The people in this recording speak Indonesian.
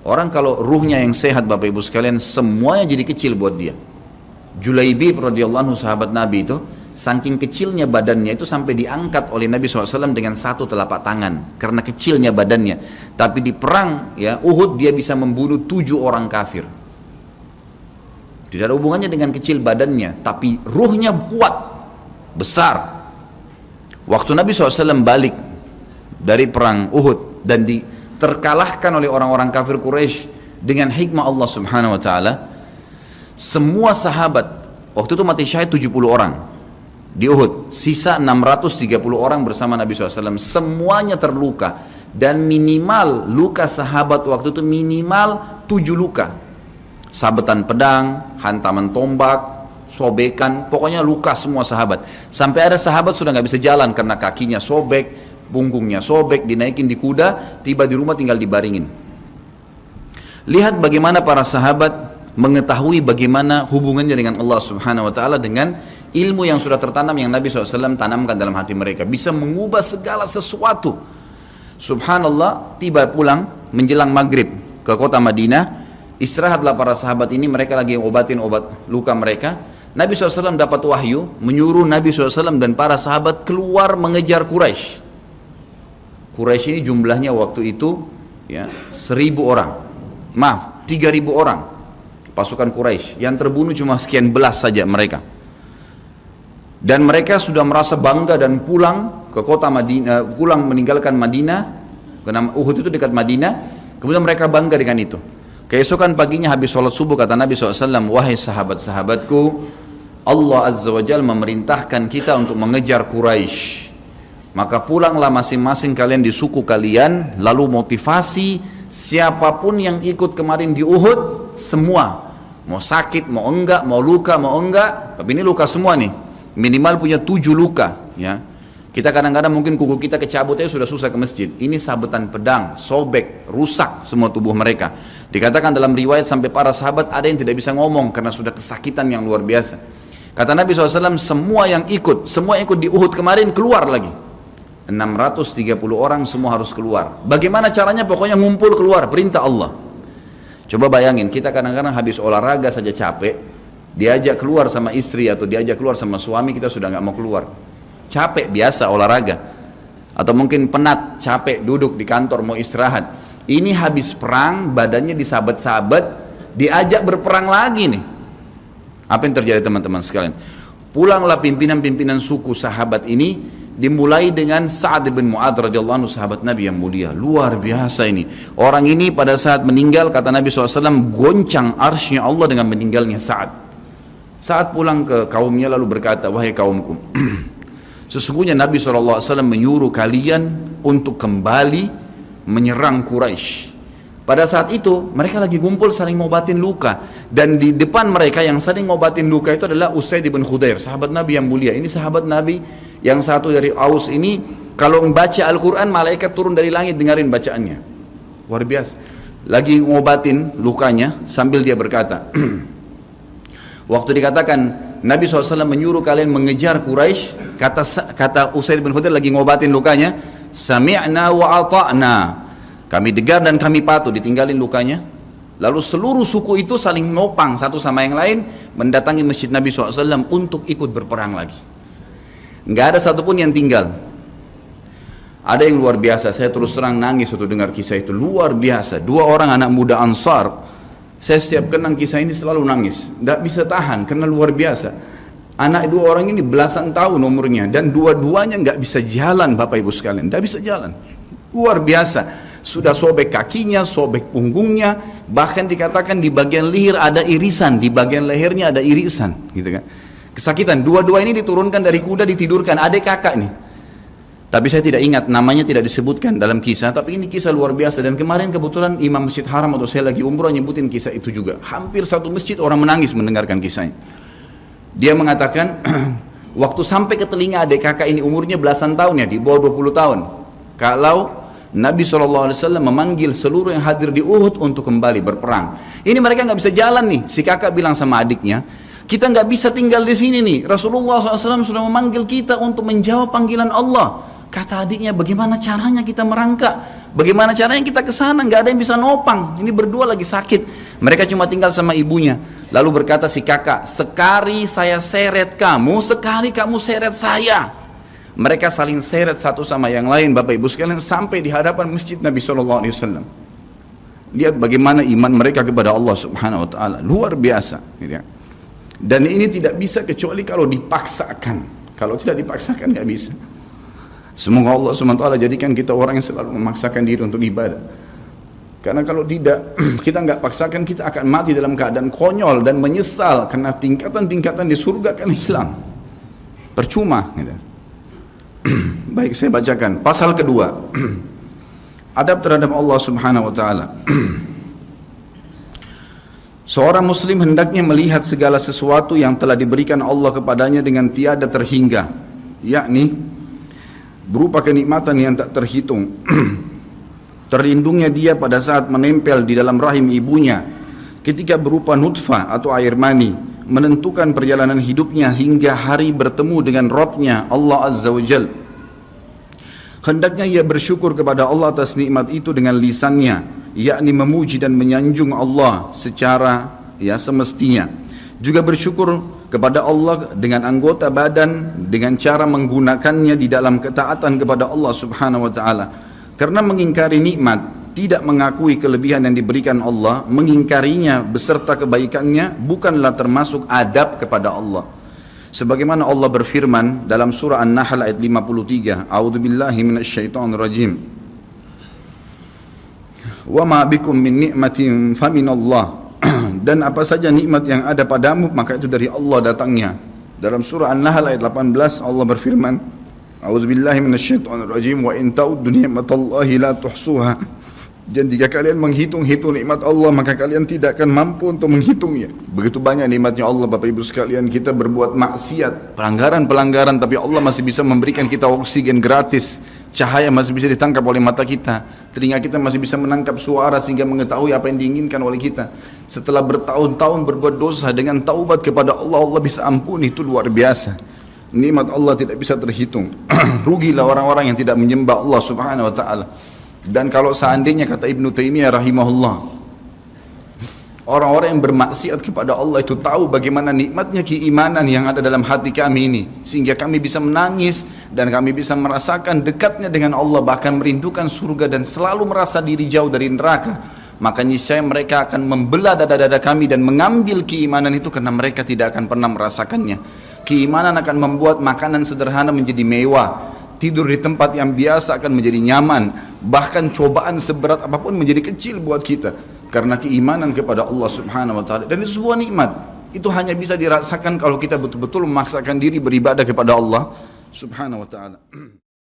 Orang kalau ruhnya yang sehat Bapak Ibu sekalian, semuanya jadi kecil buat dia. Julaibib radhiyallahu anhu sahabat Nabi itu, saking kecilnya badannya itu sampai diangkat oleh Nabi SAW dengan satu telapak tangan karena kecilnya badannya. Tapi di perang ya Uhud dia bisa membunuh 7 orang kafir. Tidak ada hubungannya dengan kecil badannya, tapi ruhnya kuat, besar. Waktu Nabi SAW balik dari perang Uhud dan terkalahkan oleh orang-orang kafir Quraisy dengan hikmah Allah Subhanahu wa taala, semua sahabat waktu itu mati syahid 70 orang di Uhud, sisa 630 orang bersama Nabi SAW, semuanya terluka, dan minimal luka sahabat waktu itu minimal 7 luka, sabetan pedang, hantaman tombak, sobekan, pokoknya luka semua sahabat. Sampai ada sahabat sudah nggak bisa jalan karena kakinya sobek, punggungnya sobek, dinaikin di kuda, tiba di rumah tinggal dibaringin. Lihat bagaimana para sahabat mengetahui bagaimana hubungannya dengan Allah Subhanahu wa taala dengan ilmu yang sudah tertanam yang Nabi SAW tanamkan dalam hati mereka, bisa mengubah segala sesuatu. Subhanallah, tiba pulang menjelang maghrib ke kota Madinah, istirahatlah para sahabat ini, mereka lagi obatin obat luka mereka. Nabi SAW dapat wahyu menyuruh Nabi SAW dan para sahabat keluar mengejar Quraisy. Quraisy ini jumlahnya waktu itu ya 1.000 orang, maaf 3.000 orang pasukan Quraisy, yang terbunuh cuma sekian belas saja mereka. Dan mereka sudah merasa bangga dan pulang ke kota Madinah, pulang meninggalkan Madinah, karena Uhud itu dekat Madinah. Kemudian mereka bangga dengan itu. Keesokan paginya habis sholat subuh kata Nabi SAW, wahai sahabat-sahabatku, Allah Azza wa Jalla memerintahkan kita untuk mengejar Quraisy. Maka pulanglah masing-masing kalian di suku kalian, lalu motivasi siapapun yang ikut kemarin di Uhud, semua, mau sakit, mau enggak, mau luka, mau enggak, tapi ini luka semua nih, minimal punya 7 luka ya. Kita kadang-kadang mungkin kuku kita kecabut aja sudah susah ke masjid, ini sabetan pedang, sobek, rusak semua tubuh mereka. Dikatakan dalam riwayat sampai para sahabat ada yang tidak bisa ngomong karena sudah kesakitan yang luar biasa. Kata Nabi SAW, semua yang ikut di Uhud kemarin keluar lagi. 630 orang semua harus keluar. Bagaimana caranya? Pokoknya ngumpul keluar, perintah Allah. Coba bayangin, kita kadang-kadang habis olahraga saja capek, diajak keluar sama istri atau diajak keluar sama suami, kita sudah nggak mau keluar. Capek biasa olahraga. Atau mungkin penat, capek duduk di kantor mau istirahat. Ini habis perang, badannya disabet-sabet, diajak berperang lagi nih. Apa yang terjadi teman-teman sekalian? Pulanglah pimpinan-pimpinan suku sahabat ini, dimulai dengan Sa'ad bin Mu'adz radhiyallahu anhu, sahabat Nabi yang mulia, luar biasa ini. Orang ini pada saat meninggal kata Nabi SAW, goncang arsy-Nya Allah dengan meninggalnya Sa'ad. Saat pulang ke kaumnya lalu berkata, wahai kaumku, sesungguhnya Nabi SAW menyuruh kalian untuk kembali menyerang Quraisy. Pada saat itu mereka lagi kumpul saling ngobatin luka, dan di depan mereka yang saling ngobatin luka itu adalah Usaid bin Khudair, sahabat Nabi yang mulia. Ini sahabat Nabi yang satu dari Aus ini, kalau membaca Al-Quran malaikat turun dari langit dengarin bacaannya, luar biasa. Lagi ngobatin lukanya sambil dia berkata, waktu dikatakan Nabi SAW menyuruh kalian mengejar Quraisy, kata Usaid bin Khudair lagi ngobatin lukanya, sami'na wa ata'na, kami dengar dan kami patuh, ditinggalin lukanya. Lalu seluruh suku itu saling nopang satu sama yang lain, mendatangi masjid Nabi SAW untuk ikut berperang lagi. Nggak ada satupun yang tinggal. Ada yang luar biasa, saya terus terang nangis waktu dengar kisah itu, luar biasa. 2 orang anak muda Ansar, saya setiap kenang kisah ini selalu nangis, nggak bisa tahan karena luar biasa. Anak 2 orang ini belasan tahun umurnya, dan dua-duanya nggak bisa jalan Bapak Ibu sekalian, nggak bisa jalan, luar biasa. Sudah sobek kakinya, sobek punggungnya, bahkan dikatakan di bagian leher ada irisan, di bagian lehernya ada irisan, gitu kan. Kesakitan. Dua-dua ini diturunkan dari kuda, ditidurkan, adik kakak nih. Tapi saya tidak ingat, namanya tidak disebutkan dalam kisah, tapi ini kisah luar biasa. Dan kemarin kebetulan Imam Masjid Haram atau saya lagi umrah nyebutin kisah itu juga. Hampir satu masjid orang menangis mendengarkan kisahnya. Dia mengatakan, waktu sampai ke telinga adik kakak ini umurnya belasan tahun ya, di bawah 20 tahun. Kalau Nabi SAW memanggil seluruh yang hadir di Uhud untuk kembali berperang. Ini mereka nggak bisa jalan nih. Si kakak bilang sama adiknya, kita nggak bisa tinggal di sini nih. Rasulullah SAW sudah memanggil kita untuk menjawab panggilan Allah. Kata adiknya, bagaimana caranya kita merangkak? Bagaimana caranya kita ke sana? Nggak ada yang bisa nopang. Ini berdua lagi sakit. Mereka cuma tinggal sama ibunya. Lalu berkata si kakak, sekali saya seret kamu, sekali kamu seret saya. Mereka saling seret satu sama yang lain, Bapak Ibu sekalian, sampai di hadapan masjid Nabi SAW. Lihat bagaimana iman mereka kepada Allah Subhanahu Wa Taala, luar biasa. Dan ini tidak bisa kecuali kalau dipaksakan. Kalau tidak dipaksakan nggak bisa. Semoga Allah SWT jadikan kita orang yang selalu memaksakan diri untuk ibadah. Karena kalau tidak, kita nggak paksakan, kita akan mati dalam keadaan konyol dan menyesal, karena tingkatan-tingkatan di surga akan hilang. Percuma. Baik, saya bacakan pasal kedua. Adab terhadap Allah Subhanahu Wa Taala. Seorang muslim hendaknya melihat segala sesuatu yang telah diberikan Allah kepadanya dengan tiada terhingga, yakni berupa kenikmatan yang tak terhitung. Terlindungnya dia pada saat menempel di dalam rahim ibunya, ketika berupa nutfah atau air mani, menentukan perjalanan hidupnya hingga hari bertemu dengan Rabb-nya Allah Azza wa Jal. Hendaknya ia bersyukur kepada Allah atas nikmat itu dengan lisannya, yakni memuji dan menyanjung Allah secara semestinya. Juga bersyukur kepada Allah dengan anggota badan, dengan cara menggunakannya di dalam ketaatan kepada Allah Subhanahu Wa Taala. Karena mengingkari nikmat, tidak mengakui kelebihan yang diberikan Allah, mengingkarinya beserta kebaikannya, bukanlah termasuk adab kepada Allah. Sebagaimana Allah berfirman dalam surah An-Nahl ayat 53, A'udzubillahi minasyaitonirrajim. Wa ma bikum min ni'matin faminallah. Dan apa saja nikmat yang ada padamu, maka itu dari Allah datangnya. Dalam surah An-Nahl ayat 18 Allah berfirman, A'udzubillahi minasyaitonirrajim, wa in ta'uddu ni'matallahi la tuhsuha. Dan jika kalian menghitung-hitung nikmat Allah, maka kalian tidak akan mampu untuk menghitungnya. Begitu banyak nikmatnya Allah, Bapak Ibu sekalian. Kita berbuat maksiat, pelanggaran-pelanggaran, tapi Allah masih bisa memberikan kita oksigen gratis. Cahaya masih bisa ditangkap oleh mata kita, telinga kita masih bisa menangkap suara sehingga mengetahui apa yang diinginkan oleh kita. Setelah bertahun-tahun berbuat dosa, dengan taubat kepada Allah, Allah bisa ampuni. Itu luar biasa. Nikmat Allah tidak bisa terhitung. Rugilah orang-orang yang tidak menyembah Allah Subhanahu Wa Taala. Dan kalau seandainya, kata Ibnu Taimiyah rahimahullah, orang-orang yang bermaksiat kepada Allah itu tahu bagaimana nikmatnya keimanan yang ada dalam hati kami ini, sehingga kami bisa menangis dan kami bisa merasakan dekatnya dengan Allah, bahkan merindukan surga dan selalu merasa diri jauh dari neraka, maka niscaya mereka akan membelah dada-dada kami dan mengambil keimanan itu, karena mereka tidak akan pernah merasakannya. Keimanan akan membuat makanan sederhana menjadi mewah, tidur di tempat yang biasa akan menjadi nyaman, bahkan cobaan seberat apapun menjadi kecil buat kita, karena keimanan kepada Allah Subhanahu Wa Taala. Dan itu sebuah nikmat. Itu hanya bisa dirasakan kalau kita betul-betul memaksakan diri beribadah kepada Allah Subhanahu Wa Taala.